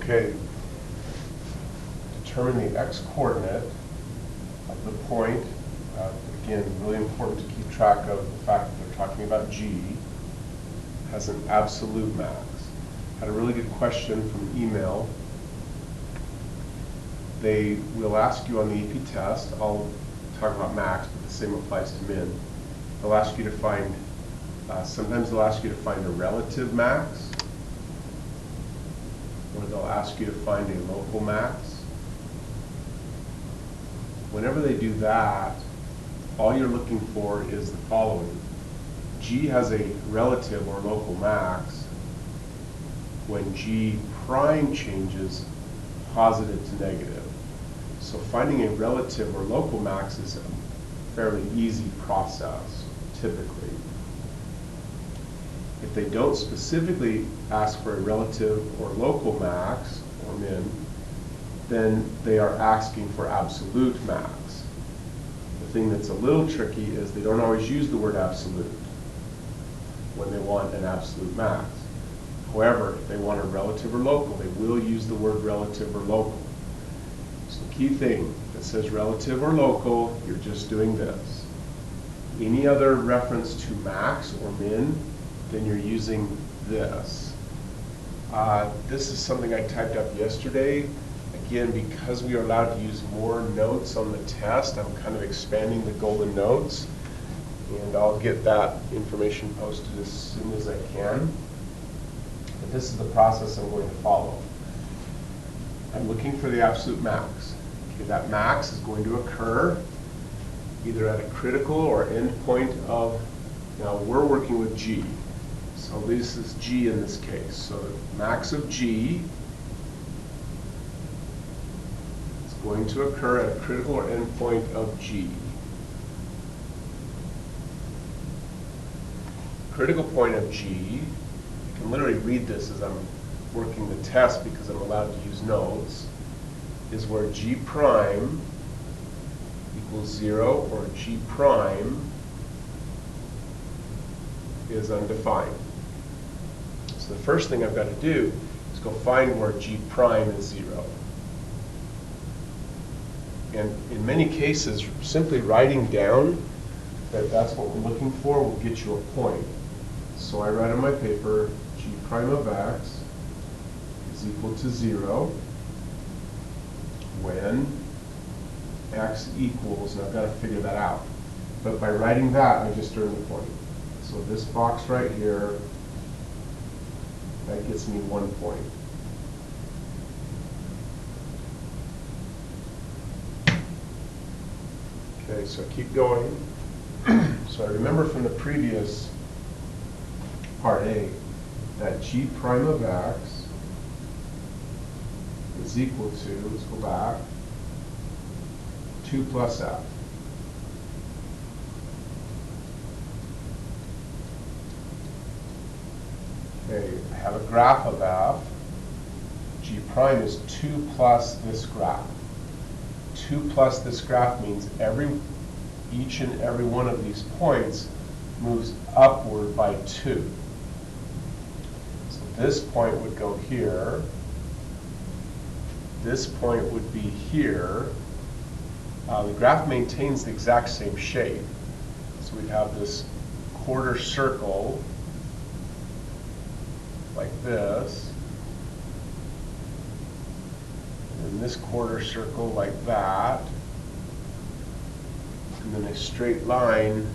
Okay, determine the x-coordinate of the point. Again, really important to keep track of the fact that they're talking about G has an absolute max. Had a really good question from email. They will ask you on the AP test, I'll talk about max, but the same applies to min. They'll ask you to find, sometimes they'll ask you to find a relative max, or they'll ask you to find a local max. Whenever they do that, all you're looking for is the following. G has a relative or local max when G prime changes positive to negative. So finding a relative or local max is a fairly easy process, typically. If they don't specifically ask for a relative or local max, or min, then they are asking for absolute max. The thing that's a little tricky is they don't always use the word absolute when they want an absolute max. However, if they want a relative or local, they will use the word relative or local. So the key thing that says relative or local, you're just doing this. Any other reference to max or min, then you're using this. This is something I typed up yesterday. Again, because we are allowed to use more notes on the test, I'm kind of expanding the golden notes, and I'll get that information posted as soon as I can. But this is the process I'm going to follow. I'm looking for the absolute max. Okay, that max is going to occur either at a critical or end point of, now we're working with G. So this is G in this case. So the max of G is going to occur at a critical or end point of G. Critical point of G, you can literally read this as I'm working the test because I'm allowed to use notes, is where G prime equals 0 or G prime is undefined. So the first thing I've got to do is go find where G prime is 0. And in many cases, simply writing down that that's what we're looking for will get you a point. So I write on my paper, G prime of x is equal to 0 when x equals, and I've got to figure that out. But by writing that, I just earned the point. So this box right here, that gets me 1 point. Okay, so keep going. So I remember from the previous part A that G prime of x is equal to, let's go back, 2 plus f. Okay, I have a graph of f. G prime is 2 plus this graph. 2 plus this graph means each and every one of these points moves upward by 2. So this point would go here. This point would be here. The graph maintains the exact same shape. So we'd have this quarter circle like this, and this quarter circle like that, and then a straight line.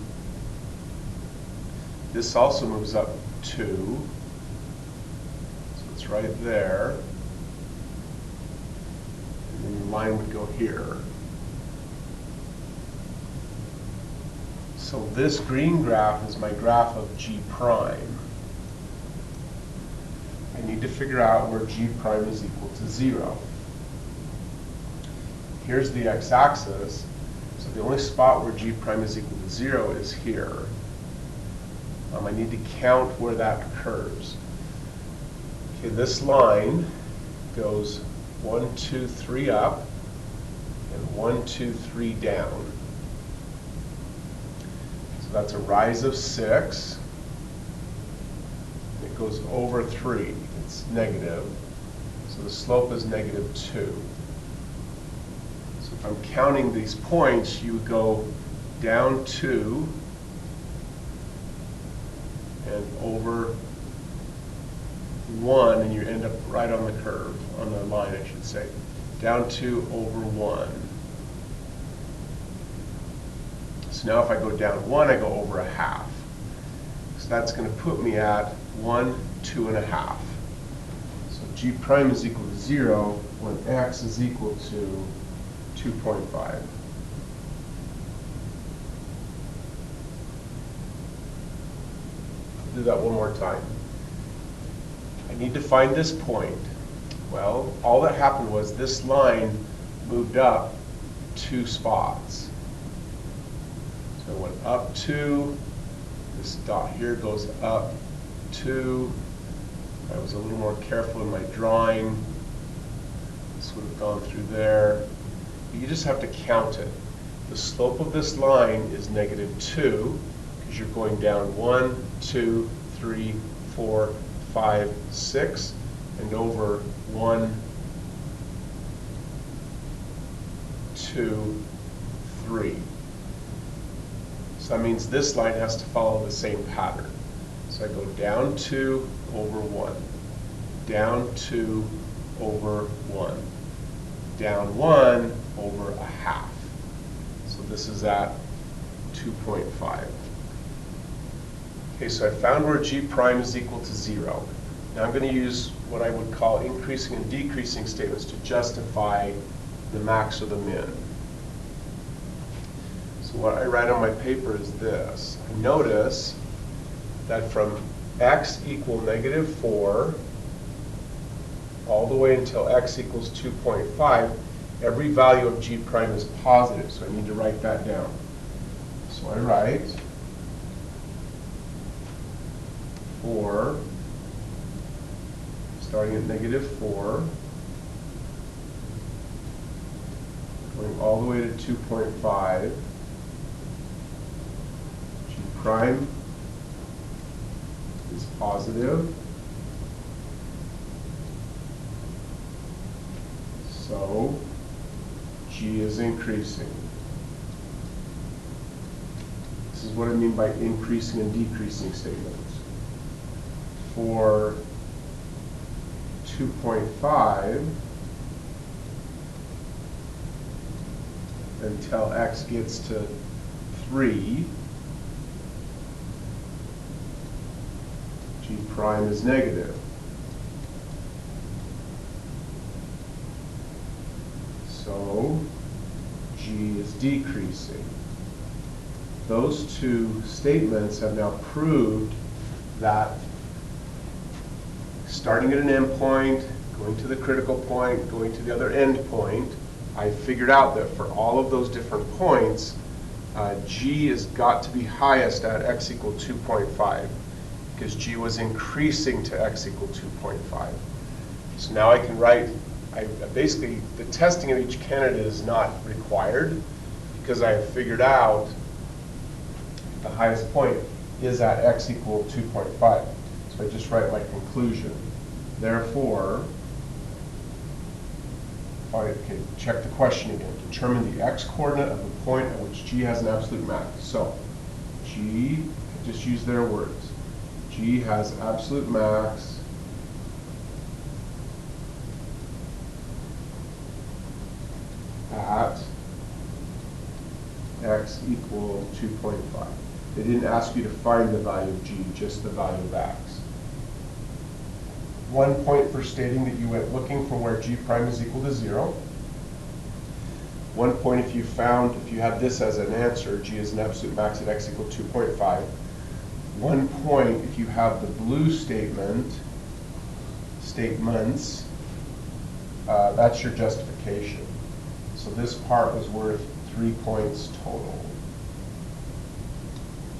This also moves up 2, so it's right there, and then the line would go here. So this green graph is my graph of G prime. I need to figure out where G prime is equal to 0. Here's the x-axis, so the only spot where G prime is equal to 0 is here. I need to count where that occurs. Okay, this line goes 1, 2, 3 up, and 1, 2, 3 down. So that's a rise of 6. It goes over 3. It's negative. So So the slope is -2. So if I'm counting these points, you would go down 2 and over 1, and you end up right on the curve, on the line, I should say. Down 2 over 1. So now if I go down 1, I go over 1/2. So that's going to put me at 1, 2 1/2. So G prime is equal to 0 when x is equal to 2.5. I'll do that one more time. I need to find this point. Well, all that happened was this line moved up 2 spots. So it went up 2. This dot here goes up 2. I was a little more careful in my drawing. This would have gone through there. You just have to count it. The slope of this line is -2 because you're going down 1, 2, 3, 4, 5, 6, and over 1, 2, 3. So that means this line has to follow the same pattern. So I go down 2 over 1, down 2 over 1, down 1 over 1/2. So this is at 2.5. Okay, so I found where G prime is equal to 0. Now I'm going to use what I would call increasing and decreasing statements to justify the max or the min. So what I write on my paper is this. I notice that from x equal -4 all the way until x equals 2.5, every value of G prime is positive. So I need to write that down. So I write for, starting at -4, going all the way to 2.5, G prime is positive. So G is increasing. This is what I mean by increasing and decreasing statements. For 2.5 until x gets to 3, G prime is negative. So G is decreasing. Those two statements have now proved that starting at an end point, going to the critical point, going to the other end point, I figured out that for all of those different points, G has got to be highest at x equal 2.5 because G was increasing to x equal 2.5. So now I can write, basically the testing of each candidate is not required because I have figured out the highest point is at x equal 2.5. So I just write my conclusion. Therefore, okay, check the question again. Determine the x-coordinate of the point at which G has an absolute max. So, G, just use their words. G has absolute max at x equal 2.5. They didn't ask you to find the value of G, just the value of x. 1 point for stating that you went looking for where G prime is equal to 0. 1 point if you had this as an answer, G is an absolute max at x equal 2.5. 1 point if you have the blue statements, that's your justification. So this part was worth 3 points total.